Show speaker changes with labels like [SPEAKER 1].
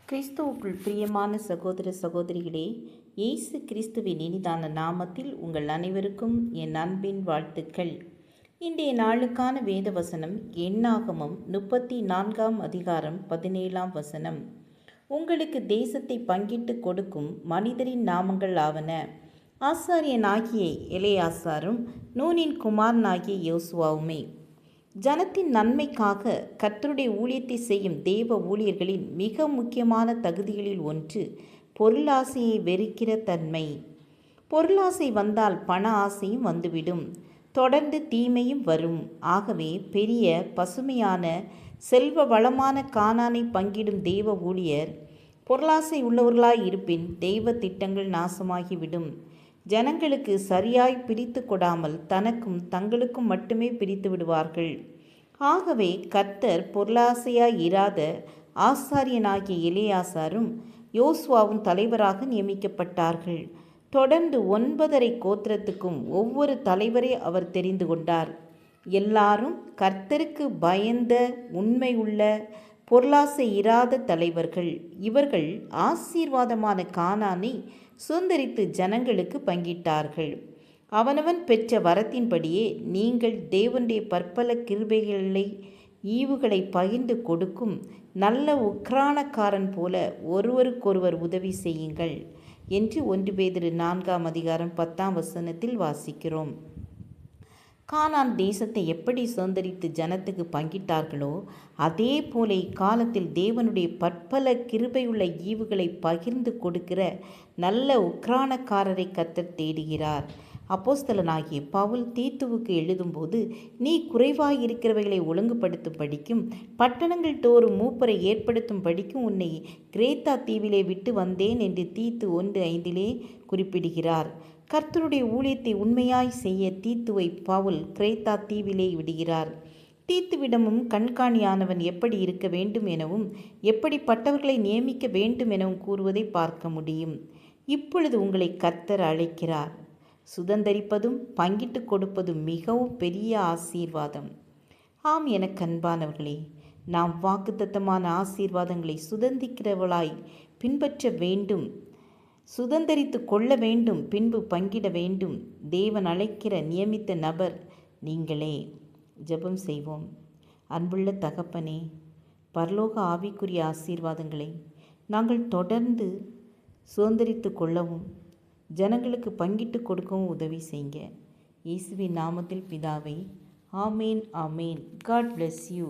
[SPEAKER 1] கிறிஸ்துவுக்குள் பிரியமான சகோதர சகோதரிகளே, இயேசு கிறிஸ்துவின் இனிதான நாமத்தில் உங்கள் அனைவருக்கும் என் அன்பின் வாழ்த்துக்கள். இன்றைய நாளுக்கான வேத வசனம் எண்ணாகமம் 34 அதிகாரம் 17 உங்களுக்கு தேசத்தை பங்கிட்டு கொடுக்கும் மனிதரின் நாமங்கள் ஆவன. ஆசாரியனாகிய எலெயாசாரும் நூனின் குமாரனாகிய யோசுவாவுமே. ஜனத்தின் நன்மைக்காக கர்த்தருடைய ஊழியத்தை செய்யும் தேவ ஊழியர்களின் மிக முக்கியமான தகுதிகளில் ஒன்று பொருளாசையை வெறுக்கிற தன்மை. பொருளாசை வந்தால் பண ஆசையும் வந்துவிடும், தொடர்ந்து தீமையும் வரும். ஆகவே பெரிய பசுமையான செல்வ வளமான கானானை பங்கிடும் தேவ ஊழியர் பொருளாசை உள்ளவர்களாய் இருப்பின் தெய்வ திட்டங்கள் நாசமாகிவிடும். ஜனங்களுக்கு சரியாய் பிரித்து கொடாமல் தனக்கும் தங்களுக்கும் மட்டுமே பிரித்து விடுவார்கள். ஆகவே கர்த்தர் பொருளாசையாய் இராத ஆசாரியனாகிய எலெயாசாரும் யோசுவாவும் தலைவராக நியமிக்கப்பட்டார்கள். தொடர்ந்து 9 கோத்திரத்துக்கும் ஒவ்வொரு தலைவரை அவர் தெரிந்து கொண்டார். எல்லாரும் கர்த்தருக்கு பயந்த உண்மையுள்ள பொருளாசை இராத தலைவர்கள். இவர்கள் ஆசீர்வாதமான கானானை சுதந்தரித்து ஜனங்களுக்கு பங்கிட்டார்கள். அவனவன் பெற்ற வரத்தின்படியே நீங்கள் தேவனுடைய பற்பல கிருபைகளை ஈவுகளை பகிர்ந்து கொடுக்கும் நல்ல உக்ரானக்காரன் போல ஒருவருக்கொருவர் உதவி செய்யுங்கள் என்று 1 பேதுரு 4 அதிகாரம் 10 வாசிக்கிறோம். கானான் தேசத்தை எப்படி சுதந்தரித்து ஜனத்துக்கு பங்கிட்டார்களோ அதே போல இக்காலத்தில் தேவனுடைய பற்பல கிருபையுள்ள ஈவுகளை பகிர்ந்து கொடுக்கிற நல்ல உக்ரானக்காரரை கர்த்தர் தேடுகிறார். அப்போஸ்தலனாகிய பவுல் தீத்துவுக்கு எழுதும்போது, நீ குறைவாயிருக்கிறவைகளை ஒழுங்குபடுத்தும் படிக்கும் பட்டணங்கள் தோறும் மூப்பரை ஏற்படுத்தும் படிக்கும் உன்னை கிரேத்தா தீவிலே விட்டு வந்தேன் என்று தீத்து 1:5 குறிப்பிடுகிறார். கர்த்தருடைய ஊழியத்தை உண்மையாய் செய்ய தீத்துவை பவுல் கிரேத்தா தீவிலே விடுகிறார். தீத்துவிடமும் கண்காணியானவன் எப்படி இருக்க வேண்டும் எனவும் எப்படிப்பட்டவர்களை நியமிக்க வேண்டும் எனவும் கூறுவதை பார்க்க முடியும். இப்பொழுது உங்களை கர்த்தர் அழைக்கிறார். சுதந்தரிப்பதும் பங்கிட்டு கொடுப்பதும் மிகவும் பெரிய ஆசீர்வாதம். ஆம், எனக்கு அன்பானவர்களே, நாம் வாக்குத்தத்தமான ஆசீர்வாதங்களை சுதந்திக்கிறவளாய் பின்பற்ற வேண்டும், சுதந்தரித்து கொள்ள வேண்டும், பின்பு பங்கிட வேண்டும். தேவன் அழைக்கிற நியமித்த நபர் நீங்களே. ஜெபம் செய்வோம். அன்புள்ள தகப்பனே, பரலோக ஆவிக்குரிய ஆசீர்வாதங்களை நாங்கள் தொடர்ந்து சுதந்தரித்து கொள்ளவும் ஜனங்களுக்கு பங்கிட்டு கொடுக்கவும் உதவி செய்யுங்க. இயேசுவின் நாமத்தில் பிதாவே, ஆமேன் ஆமேன். God bless you.